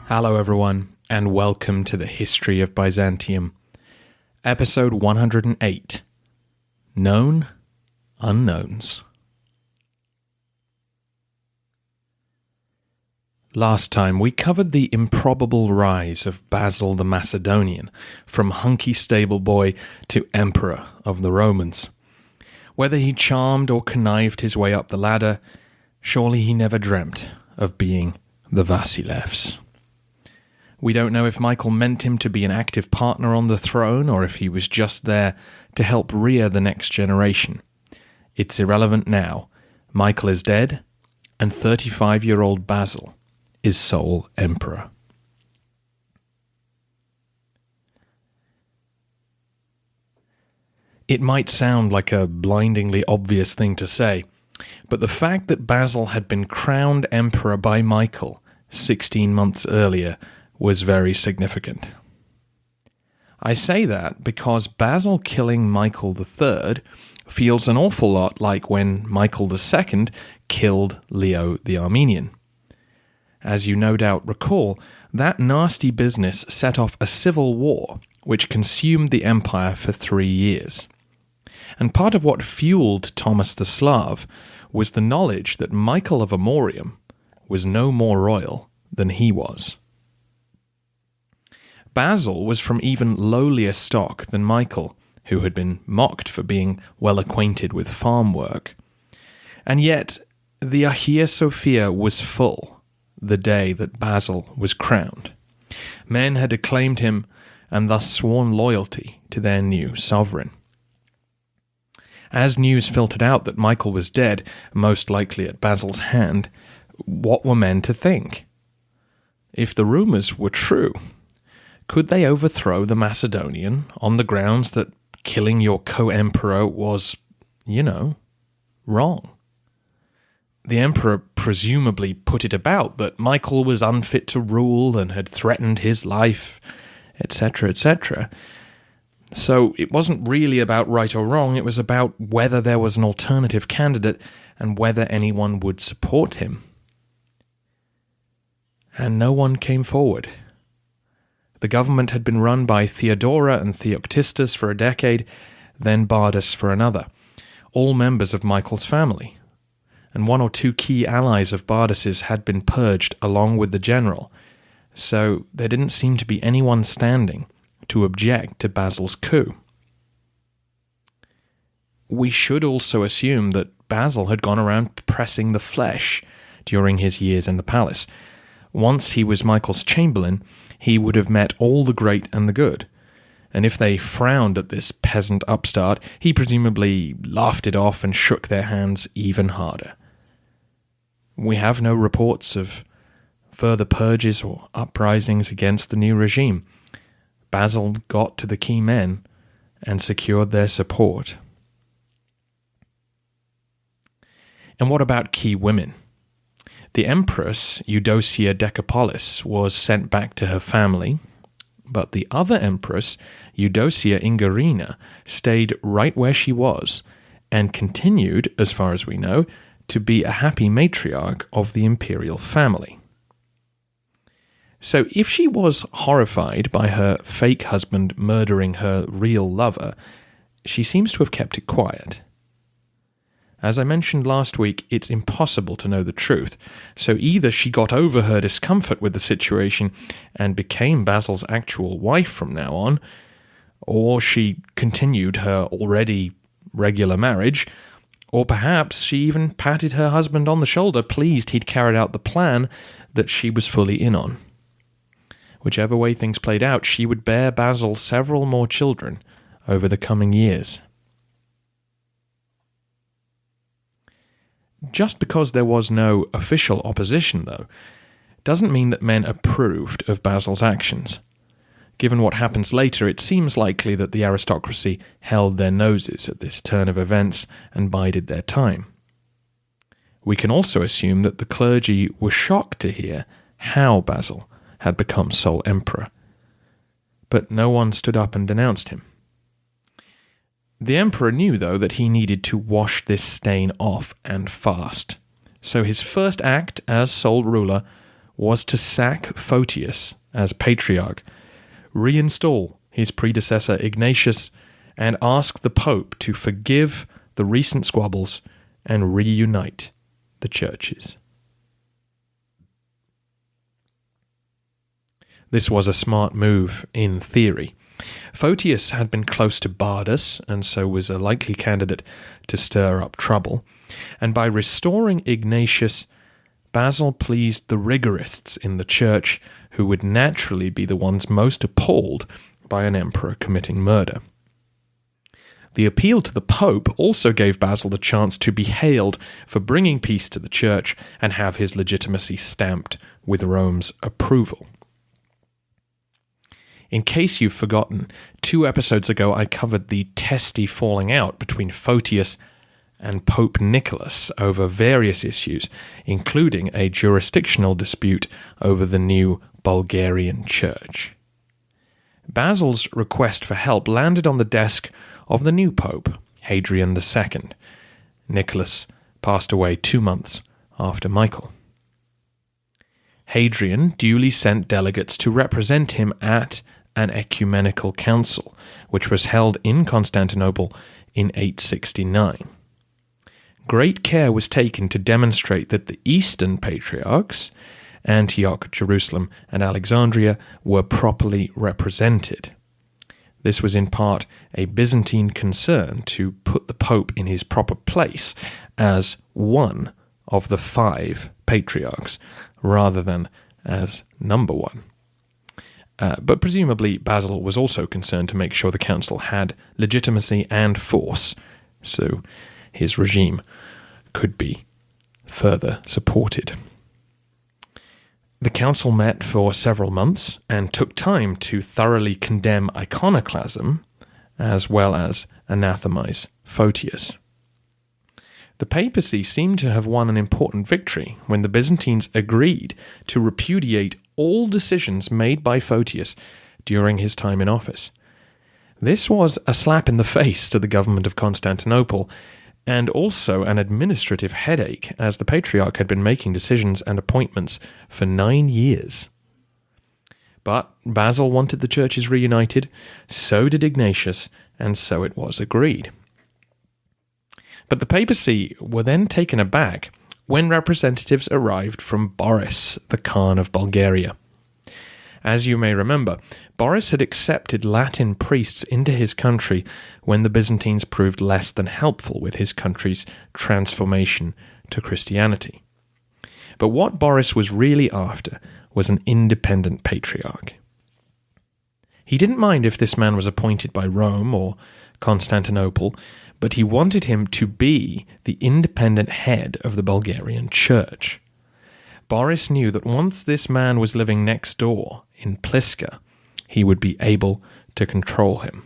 Hello everyone, and welcome to the History of Byzantium, episode 108, Known Unknowns. Last time we covered the improbable rise of Basil the Macedonian from hunky stable boy to emperor of the Romans. Whether he charmed or connived his way up the ladder, surely he never dreamt of being the Vasilevs. We don't know if Michael meant him to be an active partner on the throne or if he was just there to help rear the next generation. It's irrelevant now. Michael is dead, and 35-year-old Basil is sole emperor. It might sound like a blindingly obvious thing to say, but the fact that Basil had been crowned emperor by Michael 16 months earlier was very significant. I say that because Basil killing Michael III feels an awful lot like when Michael II killed Leo the Armenian. As you no doubt recall, that nasty business set off a civil war which consumed the empire for 3 years. And part of what fueled Thomas the Slav was the knowledge that Michael of Amorium was no more royal than he was. Basil was from even lowlier stock than Michael, who had been mocked for being well acquainted with farm work. And yet, the Hagia Sophia was full the day that Basil was crowned. Men had acclaimed him and thus sworn loyalty to their new sovereign. As news filtered out that Michael was dead, most likely at Basil's hand, what were men to think? If the rumours were true, could they overthrow the Macedonian on the grounds that killing your co-emperor was, wrong? The emperor presumably put it about that Michael was unfit to rule and had threatened his life, etc., etc. So it wasn't really about right or wrong, it was about whether there was an alternative candidate and whether anyone would support him. And no one came forward. The government had been run by Theodora and Theoctistus for a decade, then Bardas for another, all members of Michael's family. And 1 or 2 key allies of Bardas's had been purged along with the general, so there didn't seem to be anyone standing to object to Basil's coup. We should also assume that Basil had gone around pressing the flesh during his years in the palace. Once he was Michael's chamberlain, he would have met all the great and the good, and if they frowned at this peasant upstart, he presumably laughed it off and shook their hands even harder. We have no reports of further purges or uprisings against the new regime. Basil got to the key men and secured their support. And what about key women? The Empress Eudocia Decapolis was sent back to her family, but the other Empress, Eudocia Ingarina, stayed right where she was and continued, as far as we know, to be a happy matriarch of the imperial family. So if she was horrified by her fake husband murdering her real lover, she seems to have kept it quiet. As I mentioned last week, it's impossible to know the truth, so either she got over her discomfort with the situation and became Basil's actual wife from now on, or she continued her already regular marriage, or perhaps she even patted her husband on the shoulder, pleased he'd carried out the plan that she was fully in on. Whichever way things played out, she would bear Basil several more children over the coming years. Just because there was no official opposition, though, doesn't mean that men approved of Basil's actions. Given what happens later, it seems likely that the aristocracy held their noses at this turn of events and bided their time. We can also assume that the clergy were shocked to hear how Basil had become sole emperor, but no one stood up and denounced him. The emperor knew, though, that he needed to wash this stain off and fast. So his first act as sole ruler was to sack Photius as patriarch, reinstall his predecessor Ignatius, and ask the Pope to forgive the recent squabbles and reunite the churches. This was a smart move in theory. Photius had been close to Bardus, and so was a likely candidate to stir up trouble. And by restoring Ignatius, Basil pleased the rigorists in the church, who would naturally be the ones most appalled by an emperor committing murder. The appeal to the Pope also gave Basil the chance to be hailed for bringing peace to the church and have his legitimacy stamped with Rome's approval. In case you've forgotten, 2 episodes ago I covered the testy falling out between Photius and Pope Nicholas over various issues, including a jurisdictional dispute over the new Bulgarian church. Basil's request for help landed on the desk of the new pope, Hadrian II. Nicholas passed away 2 months after Michael. Hadrian duly sent delegates to represent him at an ecumenical council, which was held in Constantinople in 869. Great care was taken to demonstrate that the Eastern patriarchs, Antioch, Jerusalem, and Alexandria, were properly represented. This was in part a Byzantine concern to put the Pope in his proper place as one of the 5 patriarchs, rather than as number 1. But presumably Basil was also concerned to make sure the council had legitimacy and force, so his regime could be further supported. The council met for several months and took time to thoroughly condemn iconoclasm, as well as anathemize Photius. The papacy seemed to have won an important victory when the Byzantines agreed to repudiate all decisions made by Photius during his time in office. This was a slap in the face to the government of Constantinople, and also an administrative headache, as the Patriarch had been making decisions and appointments for 9 years. But Basil wanted the churches reunited, so did Ignatius, and so it was agreed. But the papacy were then taken aback when representatives arrived from Boris, the Khan of Bulgaria. As you may remember, Boris had accepted Latin priests into his country when the Byzantines proved less than helpful with his country's transformation to Christianity. But what Boris was really after was an independent patriarch. He didn't mind if this man was appointed by Rome or Constantinople, but he wanted him to be the independent head of the Bulgarian church. Boris knew that once this man was living next door in Pliska, he would be able to control him.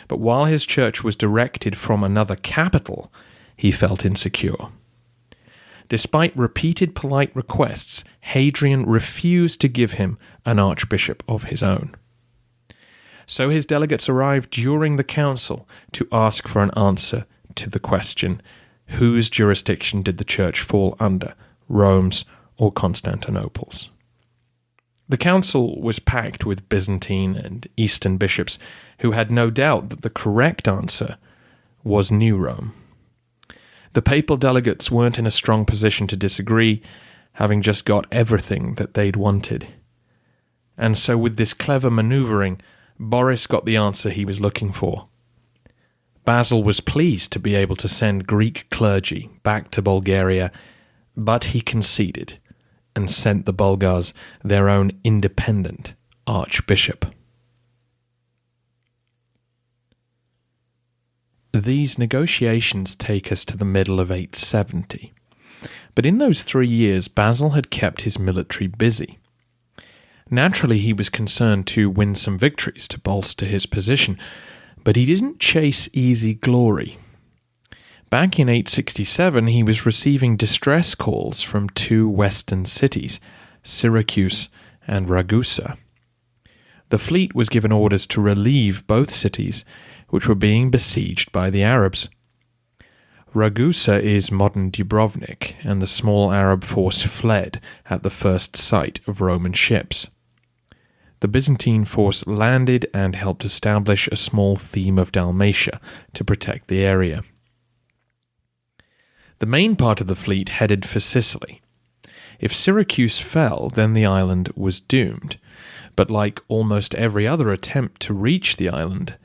But while his church was directed from another capital, he felt insecure. Despite repeated polite requests, Hadrian refused to give him an archbishop of his own. So his delegates arrived during the council to ask for an answer to the question, whose jurisdiction did the church fall under, Rome's or Constantinople's? The council was packed with Byzantine and Eastern bishops who had no doubt that the correct answer was New Rome. The papal delegates weren't in a strong position to disagree, having just got everything that they'd wanted. And so with this clever manoeuvring, Boris got the answer he was looking for. Basil was pleased to be able to send Greek clergy back to Bulgaria, but he conceded and sent the Bulgars their own independent archbishop. These negotiations take us to the middle of 870. But in those 3 years, Basil had kept his military busy. Naturally, he was concerned to win some victories to bolster his position, but he didn't chase easy glory. Back in 867, he was receiving distress calls from 2 western cities, Syracuse and Ragusa. The fleet was given orders to relieve both cities, which were being besieged by the Arabs. Ragusa is modern Dubrovnik, and the small Arab force fled at the first sight of Roman ships. The Byzantine force landed and helped establish a small theme of Dalmatia to protect the area. The main part of the fleet headed for Sicily. If Syracuse fell, then the island was doomed, but like almost every other attempt to reach the island,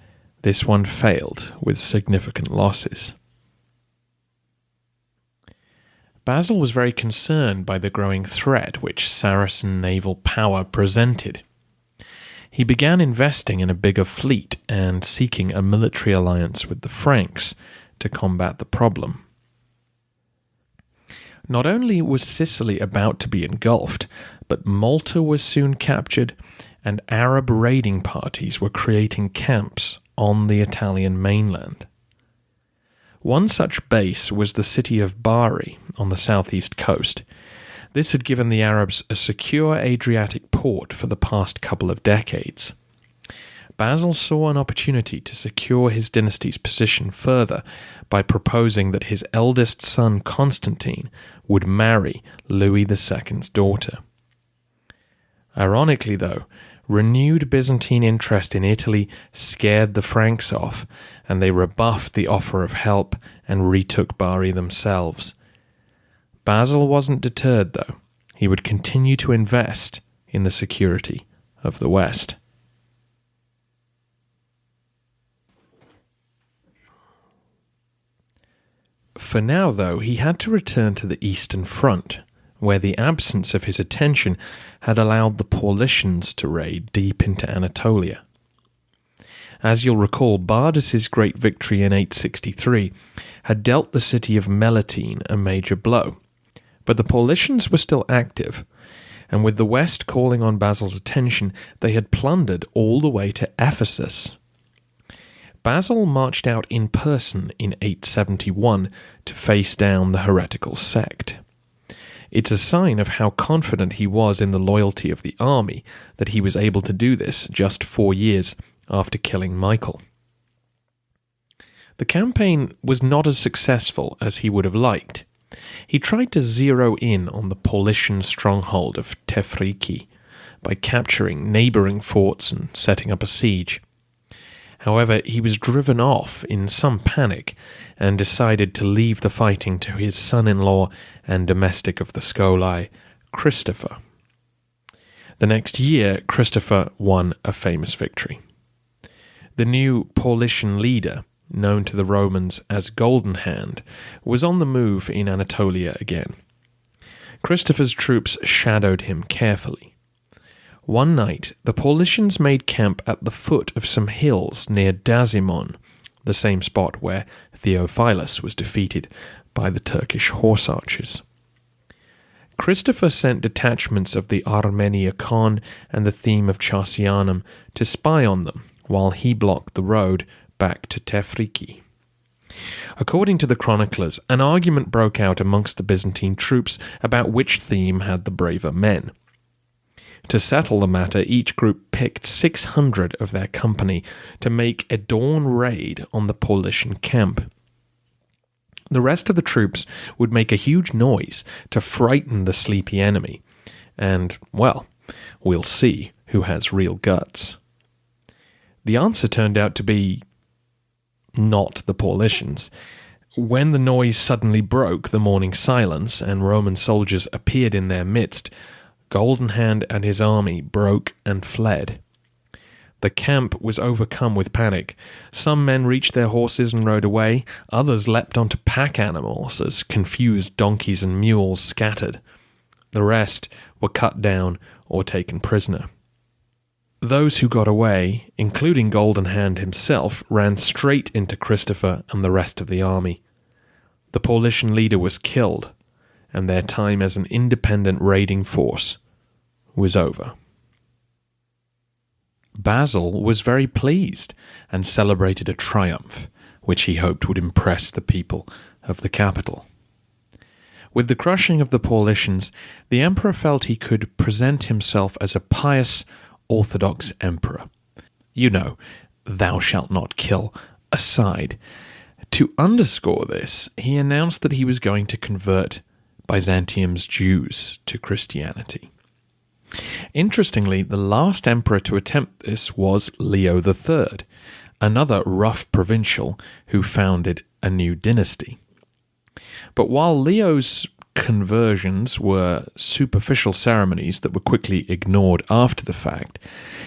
this one failed with significant losses. Basil was very concerned by the growing threat which Saracen naval power presented. He began investing in a bigger fleet and seeking a military alliance with the Franks to combat the problem. Not only was Sicily about to be engulfed, but Malta was soon captured, and Arab raiding parties were creating camps on the Italian mainland. One such base was the city of Bari on the southeast coast. This had given the Arabs a secure Adriatic port for the past couple of decades. Basil saw an opportunity to secure his dynasty's position further by proposing that his eldest son Constantine would marry Louis II's daughter. Ironically, though, renewed Byzantine interest in Italy scared the Franks off, and they rebuffed the offer of help and retook Bari themselves. Basil wasn't deterred, though. He would continue to invest in the security of the West. For now, though, he had to return to the Eastern Front, where the absence of his attention had allowed the Paulicians to raid deep into Anatolia. As you'll recall, Bardas's great victory in 863 had dealt the city of Melitene a major blow, but the Paulicians were still active, and with the West calling on Basil's attention, they had plundered all the way to Ephesus. Basil marched out in person in 871 to face down the heretical sect. It's a sign of how confident he was in the loyalty of the army that he was able to do this just 4 years after killing Michael. The campaign was not as successful as he would have liked. He tried to zero in on the Paulician stronghold of Tefriki by capturing neighbouring forts and setting up a siege. However, he was driven off in some panic and decided to leave the fighting to his son-in-law and domestic of the Scolae, Christopher. The next year, Christopher won a famous victory. The new Paulician leader, known to the Romans as Golden Hand, was on the move in Anatolia again. Christopher's troops shadowed him carefully. One night, the Paulicians made camp at the foot of some hills near Dasimon, the same spot where Theophilus was defeated by the Turkish horse archers. Christopher sent detachments of the Armenia Khan and the theme of Charsianum to spy on them, while he blocked the road back to Tefriki. According to the chroniclers, an argument broke out amongst the Byzantine troops about which theme had the braver men. To settle the matter, each group picked 600 of their company to make a dawn raid on the Paulician camp. The rest of the troops would make a huge noise to frighten the sleepy enemy, and, well, we'll see who has real guts. The answer turned out to be not the Paulicians. When the noise suddenly broke the morning silence and Roman soldiers appeared in their midst, Golden Hand and his army broke and fled. The camp was overcome with panic. Some men reached their horses and rode away. Others leapt onto pack animals as confused donkeys and mules scattered. The rest were cut down or taken prisoner. Those who got away, including Golden Hand himself, ran straight into Christopher and the rest of the army. The Paulician leader was killed, and their time as an independent raiding force was over. Basil was very pleased and celebrated a triumph, which he hoped would impress the people of the capital. With the crushing of the Paulicians, the emperor felt he could present himself as a pious, orthodox emperor. You know, thou shalt not kill aside. To underscore this, he announced that he was going to convert Byzantium's Jews to Christianity. Interestingly, the last emperor to attempt this was Leo III, another rough provincial who founded a new dynasty. But while Leo's conversions were superficial ceremonies that were quickly ignored after the fact,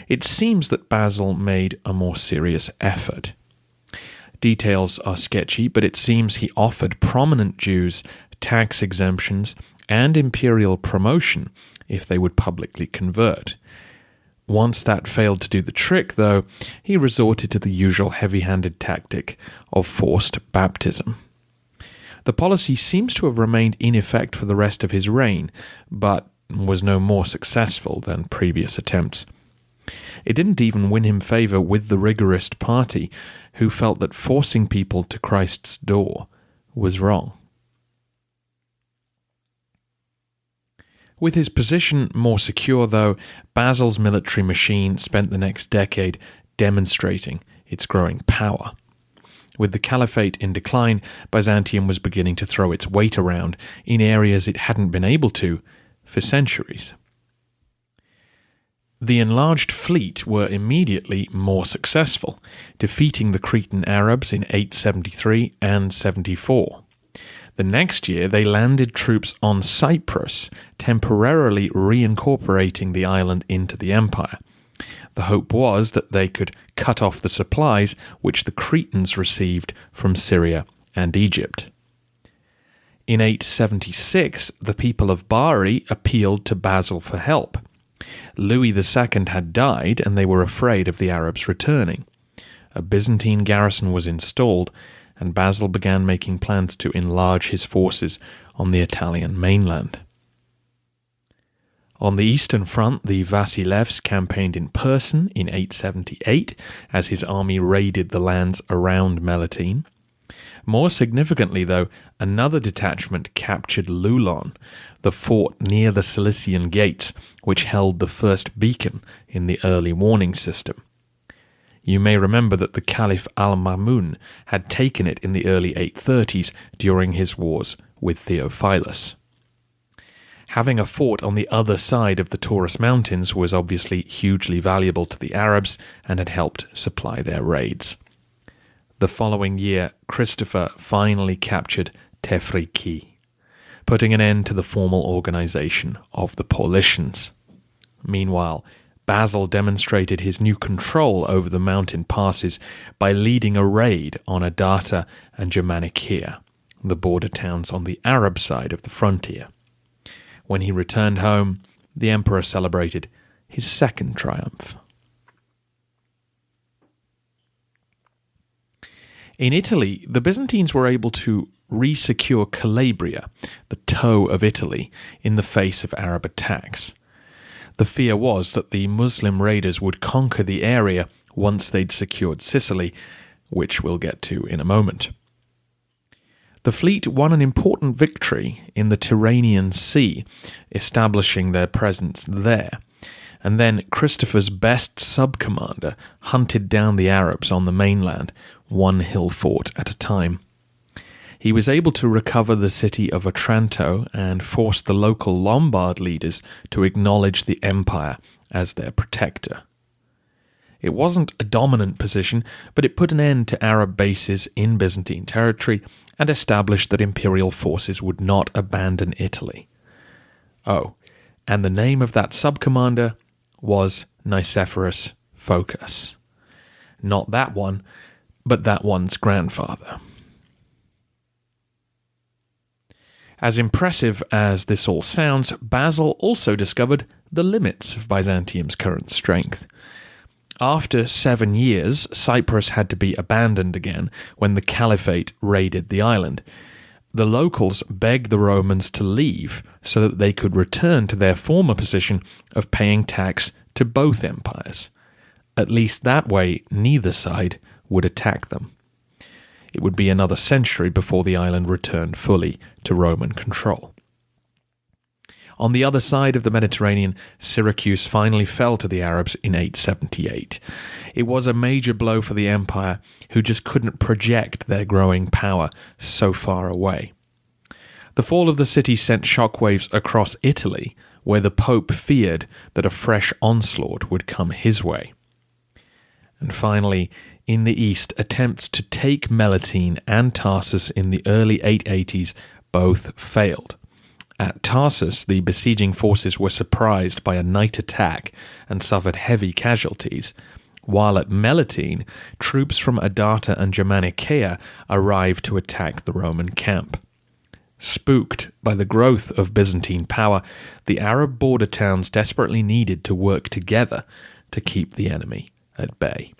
it seems that Basil made a more serious effort. Details are sketchy, but it seems he offered prominent Jews tax exemptions and imperial promotion if they would publicly convert. Once that failed to do the trick, though, he resorted to the usual heavy-handed tactic of forced baptism. The policy seems to have remained in effect for the rest of his reign, but was no more successful than previous attempts. It didn't even win him favour with the rigorist party, who felt that forcing people to Christ's door was wrong. With his position more secure, though, Basil's military machine spent the next decade demonstrating its growing power. With the caliphate in decline, Byzantium was beginning to throw its weight around in areas it hadn't been able to for centuries. The enlarged fleet were immediately more successful, defeating the Cretan Arabs in 873 and 74. The next year, they landed troops on Cyprus, temporarily reincorporating the island into the empire. The hope was that they could cut off the supplies which the Cretans received from Syria and Egypt. In 876, the people of Bari appealed to Basil for help. Louis II had died, and they were afraid of the Arabs returning. A Byzantine garrison was installed, and Basil began making plans to enlarge his forces on the Italian mainland. On the eastern front, the Vasilevs campaigned in person in 878 as his army raided the lands around Melitene. More significantly, though, another detachment captured Lulon, the fort near the Cilician gates, which held the first beacon in the early warning system. You may remember that the Caliph al-Ma'mun had taken it in the early 830s during his wars with Theophilus. Having a fort on the other side of the Taurus Mountains was obviously hugely valuable to the Arabs and had helped supply their raids. The following year, Christopher finally captured Tefriki, putting an end to the formal organization of the Paulicians. Meanwhile, Basil demonstrated his new control over the mountain passes by leading a raid on Adata and Germanicia, the border towns on the Arab side of the frontier. When he returned home, the emperor celebrated his second triumph. In Italy, the Byzantines were able to re-secure Calabria, the toe of Italy, in the face of Arab attacks. The fear was that the Muslim raiders would conquer the area once they'd secured Sicily, which we'll get to in a moment. The fleet won an important victory in the Tyrrhenian Sea, establishing their presence there, and then Christopher's best sub-commander hunted down the Arabs on the mainland, one hill fort at a time. He was able to recover the city of Otranto and force the local Lombard leaders to acknowledge the empire as their protector. It wasn't a dominant position, but it put an end to Arab bases in Byzantine territory and established that imperial forces would not abandon Italy. Oh, and the name of that sub-commander was Nicephorus Phocas. Not that one, but that one's grandfather. As impressive as this all sounds, Basil also discovered the limits of Byzantium's current strength. After 7 years, Cyprus had to be abandoned again when the Caliphate raided the island. The locals begged the Romans to leave so that they could return to their former position of paying tax to both empires. At least that way, neither side would attack them. It would be another century before the island returned fully to Roman control. On the other side of the Mediterranean, Syracuse finally fell to the Arabs in 878. It was a major blow for the empire, who just couldn't project their growing power so far away. The fall of the city sent shockwaves across Italy, where the Pope feared that a fresh onslaught would come his way. And finally, in the east, attempts to take Melitene and Tarsus in the early 880s both failed. At Tarsus, the besieging forces were surprised by a night attack and suffered heavy casualties, while at Melitene, troops from Adata and Germanicaea arrived to attack the Roman camp. Spooked by the growth of Byzantine power, the Arab border towns desperately needed to work together to keep the enemy at bay.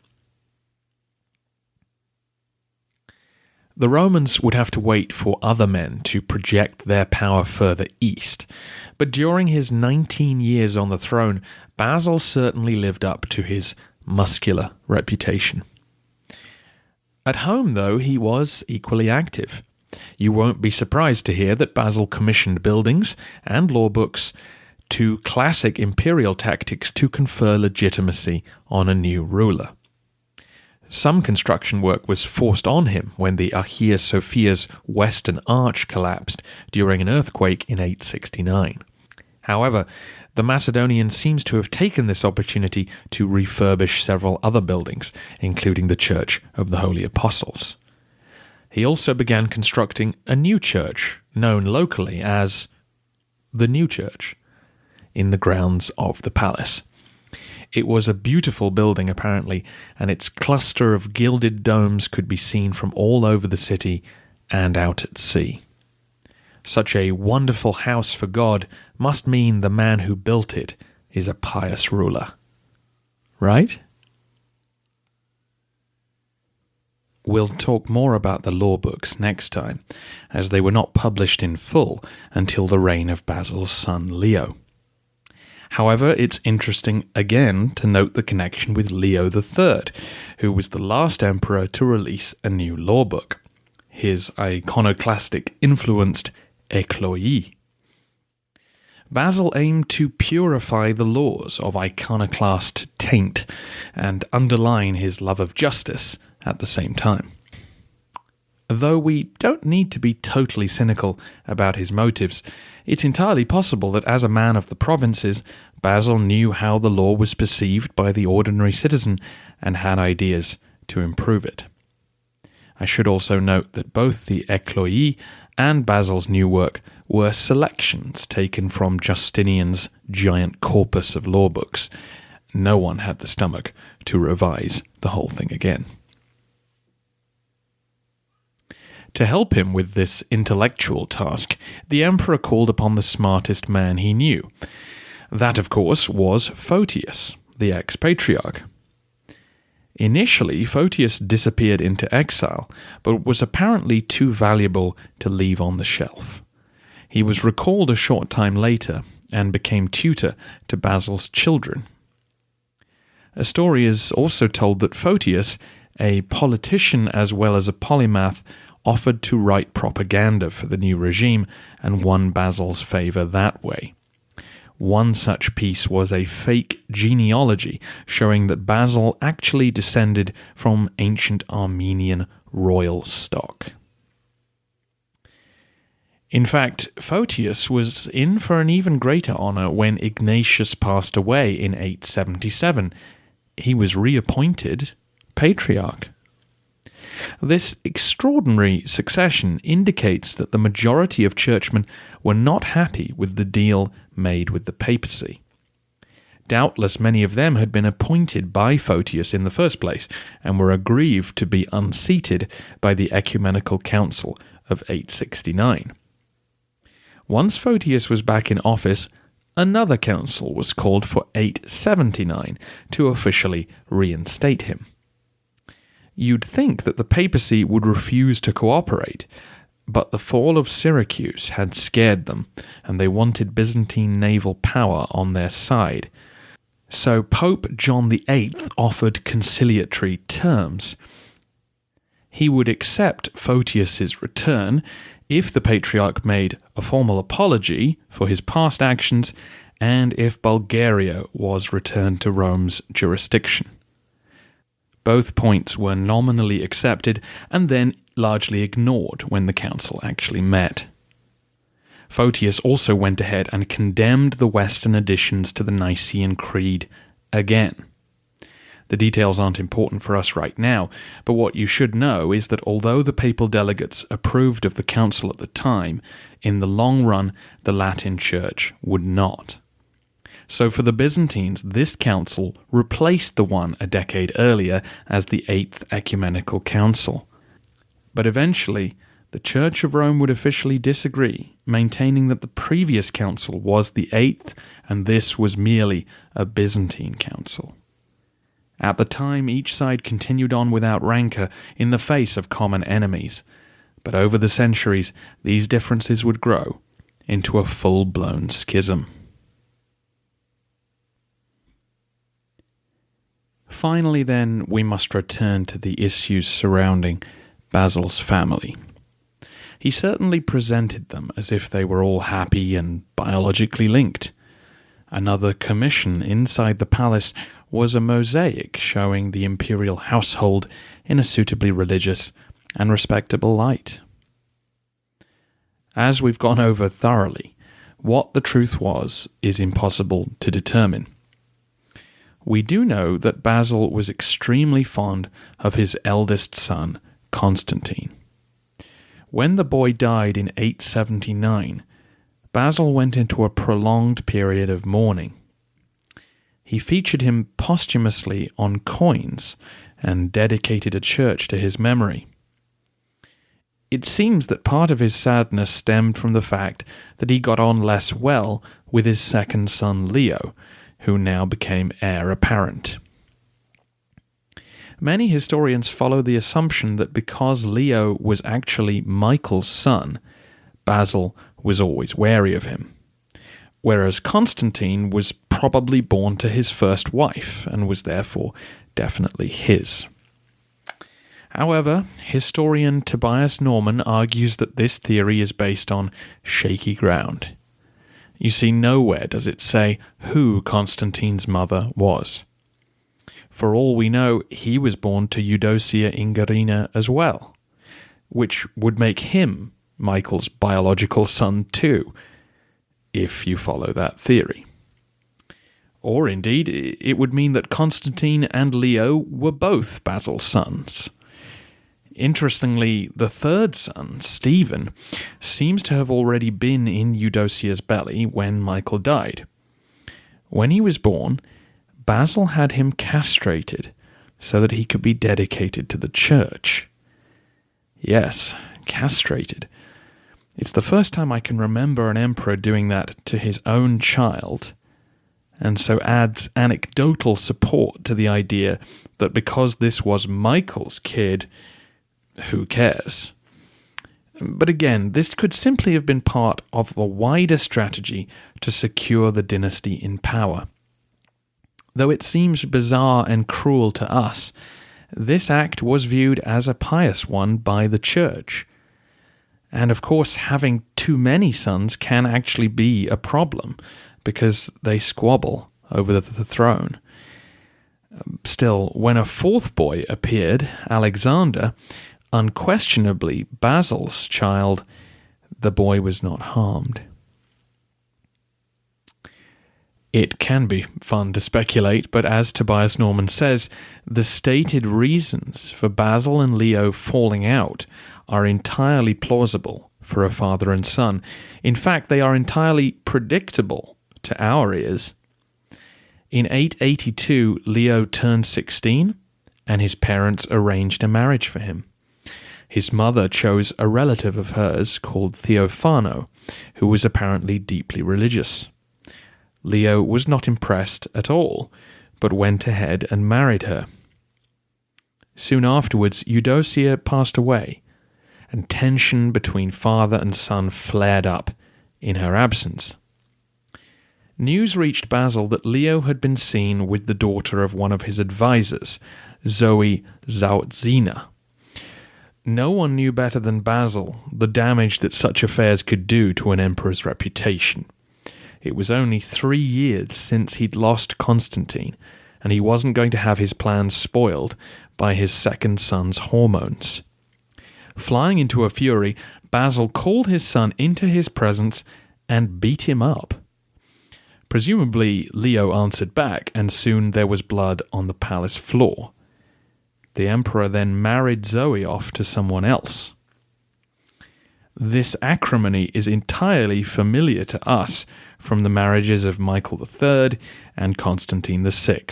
The Romans would have to wait for other men to project their power further east, but during his 19 years on the throne, Basil certainly lived up to his muscular reputation. At home, though, he was equally active. You won't be surprised to hear that Basil commissioned buildings and law books to classic imperial tactics to confer legitimacy on a new ruler. Some construction work was forced on him when the Hagia Sophia's western arch collapsed during an earthquake in 869. However, the Macedonian seems to have taken this opportunity to refurbish several other buildings, including the Church of the Holy Apostles. He also began constructing a new church, known locally as the New Church, in the grounds of the palace. It was a beautiful building, apparently, and its cluster of gilded domes could be seen from all over the city and out at sea. Such a wonderful house for God must mean the man who built it is a pious ruler. Right? We'll talk more about the law books next time, as they were not published in full until the reign of Basil's son Leo. However, it's interesting again to note the connection with Leo III, who was the last emperor to release a new law book, his iconoclastic-influenced Ecloï. Basil aimed to purify the laws of iconoclast taint and underline his love of justice at the same time. Though we don't need to be totally cynical about his motives, it's entirely possible that as a man of the provinces, Basil knew how the law was perceived by the ordinary citizen and had ideas to improve it. I should also note that both the Ecloï and Basil's new work were selections taken from Justinian's giant corpus of law books. No one had the stomach to revise the whole thing again. To help him with this intellectual task, the emperor called upon the smartest man he knew. That, of course, was Photius, the ex-patriarch. Initially, Photius disappeared into exile, but was apparently too valuable to leave on the shelf. He was recalled a short time later and became tutor to Basil's children. A story is also told that Photius, a politician as well as a polymath, offered to write propaganda for the new regime and won Basil's favour that way. One such piece was a fake genealogy showing that Basil actually descended from ancient Armenian royal stock. In fact, Photius was in for an even greater honour when Ignatius passed away in 877. He was reappointed patriarch. This extraordinary succession indicates that the majority of churchmen were not happy with the deal made with the papacy. Doubtless many of them had been appointed by Photius in the first place and were aggrieved to be unseated by the Ecumenical Council of 869. Once Photius was back in office, another council was called for 879 to officially reinstate him. You'd think that the papacy would refuse to cooperate, but the fall of Syracuse had scared them, and they wanted Byzantine naval power on their side. So Pope John VIII offered conciliatory terms. he would accept Photius's return if the patriarch made a formal apology for his past actions and if Bulgaria was returned to Rome's jurisdiction. Both points were nominally accepted and then largely ignored when the council actually met. Photius also went ahead and condemned the Western additions to the Nicene Creed again. The details aren't important for us right now, but what you should know is that although the papal delegates approved of the council at the time, in the long run the Latin Church would not. So for the Byzantines, this council replaced the one a decade earlier as the Eighth Ecumenical Council. But eventually, the Church of Rome would officially disagree, maintaining that the previous council was the Eighth and this was merely a Byzantine council. At the time, each side continued on without rancor in the face of common enemies, but over the centuries, these differences would grow into a full-blown schism. Finally, then, we must return to the issues surrounding Basil's family. He certainly presented them as if they were all happy and biologically linked. Another commission inside the palace was a mosaic showing the imperial household in a suitably religious and respectable light. As we've gone over thoroughly, what the truth was is impossible to determine. We do know that Basil was extremely fond of his eldest son, Constantine. When the boy died in 879, Basil went into a prolonged period of mourning. He featured him posthumously on coins and dedicated a church to his memory. It seems that part of his sadness stemmed from the fact that he got on less well with his second son Leo, who now became heir apparent. Many historians follow the assumption that because Leo was actually Michael's son, Basil was always wary of him, whereas Constantine was probably born to his first wife and was therefore definitely his. However, historian Tobias Norman argues that this theory is based on shaky ground. You see, nowhere does it say who Constantine's mother was. For all we know, he was born to Eudocia Ingarina as well, which would make him Michael's biological son too, if you follow that theory. Or indeed, it would mean that Constantine and Leo were both Basil's sons. Interestingly, the third son, Stephen, seems to have already been in Eudocia's belly when Michael died. When he was born, Basil had him castrated so that he could be dedicated to the church. Yes, castrated. It's the first time I can remember an emperor doing that to his own child, and so adds anecdotal support to the idea that because this was Michael's kid, who cares? But again, this could simply have been part of a wider strategy to secure the dynasty in power. Though it seems bizarre and cruel to us, this act was viewed as a pious one by the church. And of course, having too many sons can actually be a problem, because they squabble over the throne. Still, when a fourth boy appeared, Alexander, unquestionably Basil's child, the boy was not harmed. It can be fun to speculate, but as Tobias Norman says, the stated reasons for Basil and Leo falling out are entirely plausible for a father and son. In fact, they are entirely predictable to our ears. In 882, Leo turned 16, and his parents arranged a marriage for him. His mother chose a relative of hers called Theophano, who was apparently deeply religious. Leo was not impressed at all, but went ahead and married her. Soon afterwards, Eudocia passed away, and tension between father and son flared up in her absence. News reached Basil that Leo had been seen with the daughter of one of his advisors, Zoe Zautzina. No one knew better than Basil the damage that such affairs could do to an emperor's reputation. It was only 3 years since he'd lost Constantine, and he wasn't going to have his plans spoiled by his second son's hormones. Flying into a fury, Basil called his son into his presence and beat him up. Presumably, Leo answered back, and soon there was blood on the palace floor. The emperor then married Zoe off to someone else. This acrimony is entirely familiar to us from the marriages of Michael III and Constantine VI.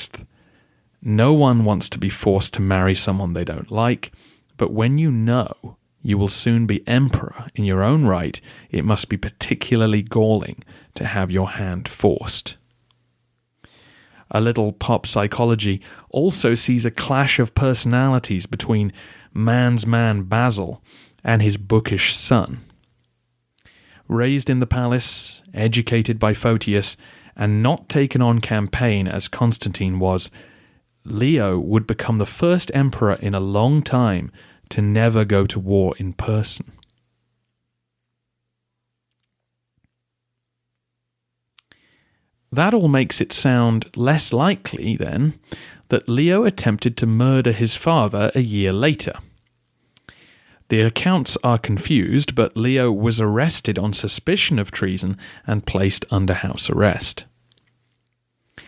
No one wants to be forced to marry someone they don't like, but when you know you will soon be emperor in your own right, it must be particularly galling to have your hand forced. A little pop psychology also sees a clash of personalities between man's man Basil and his bookish son. Raised in the palace, educated by Photius, and not taken on campaign as Constantine was, Leo would become the first emperor in a long time to never go to war in person. That all makes it sound less likely, then, that Leo attempted to murder his father a year later. The accounts are confused, but Leo was arrested on suspicion of treason and placed under house arrest.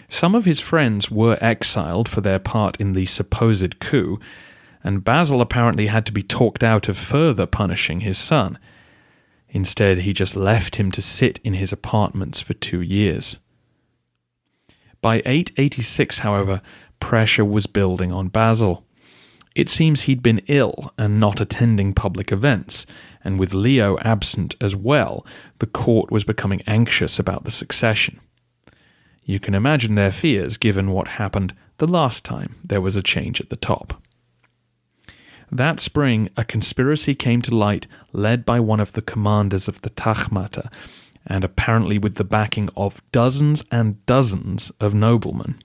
Some of his friends were exiled for their part in the supposed coup, and Basil apparently had to be talked out of further punishing his son. Instead, he just left him to sit in his apartments for 2 years. By 886, however, pressure was building on Basil. It seems he'd been ill and not attending public events, and with Leo absent as well, the court was becoming anxious about the succession. You can imagine their fears given what happened the last time there was a change at the top. That spring, a conspiracy came to light led by one of the commanders of the Tachmata, and apparently with the backing of dozens and dozens of noblemen.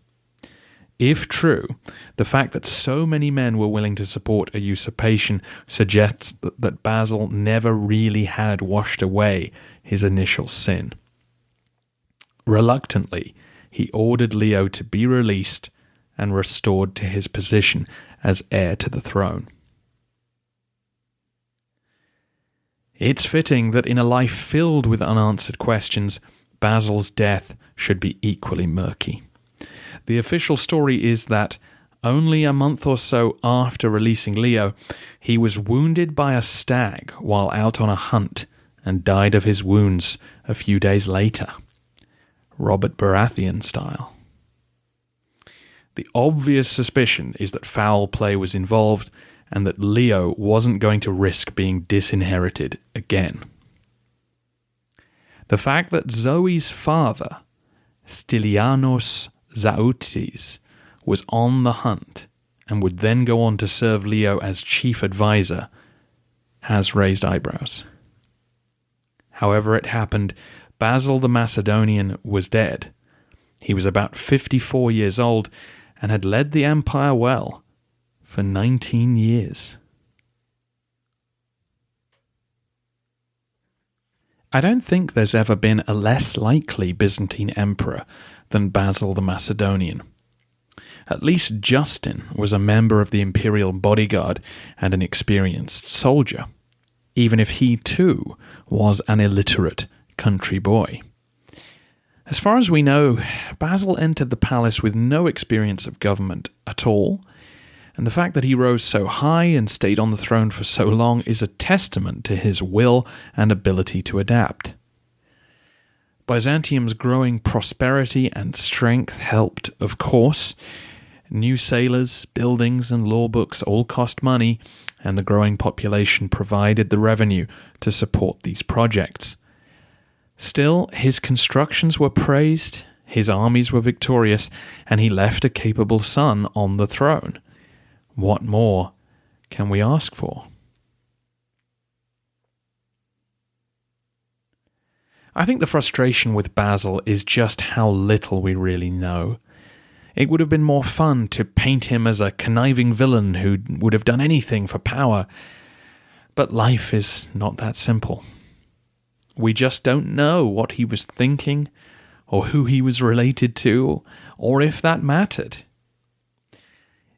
If true, the fact that so many men were willing to support a usurpation suggests that Basil never really had washed away his initial sin. Reluctantly, he ordered Leo to be released and restored to his position as heir to the throne. It's fitting that in a life filled with unanswered questions, Basil's death should be equally murky. The official story is that only a month or so after releasing Leo, he was wounded by a stag while out on a hunt and died of his wounds a few days later, Robert Baratheon style. The obvious suspicion is that foul play was involved and that Leo wasn't going to risk being disinherited again. The fact that Zoe's father, Stylianos Zaoutzes, was on the hunt and would then go on to serve Leo as chief advisor has raised eyebrows. However it happened, Basil the Macedonian was dead. He was about 54 years old and had led the empire well for 19 years. I don't think there's ever been a less likely Byzantine emperor than Basil the Macedonian. At least Justin was a member of the imperial bodyguard and an experienced soldier, even if he too was an illiterate country boy. As far as we know, Basil entered the palace with no experience of government at all, and the fact that he rose so high and stayed on the throne for so long is a testament to his will and ability to adapt. Byzantium's growing prosperity and strength helped, of course. New sailors, buildings, and law books all cost money, and the growing population provided the revenue to support these projects. Still, his constructions were praised, his armies were victorious, and he left a capable son on the throne. What more can we ask for? I think the frustration with Basil is just how little we really know. It would have been more fun to paint him as a conniving villain who would have done anything for power. But life is not that simple. We just don't know what he was thinking, or who he was related to, or if that mattered.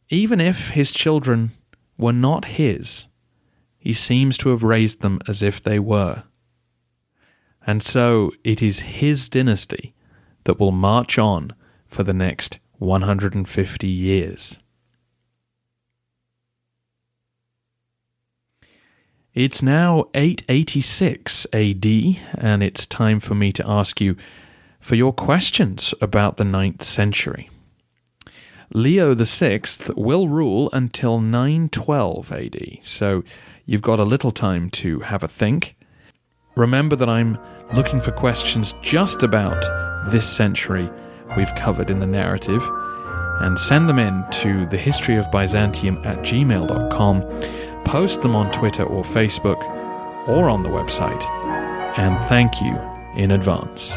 Even if his children were not his, he seems to have raised them as if they were. And so it is his dynasty that will march on for the next 150 years. It's now 886 AD, and it's time for me to ask you for your questions about the 9th century. Leo VI will rule until 912 AD, so you've got a little time to have a think. Remember that I'm looking for questions just about this century we've covered in the narrative, and send them in to thehistoryofbyzantium@gmail.com. Post them on Twitter or Facebook, or on the website. And thank you in advance.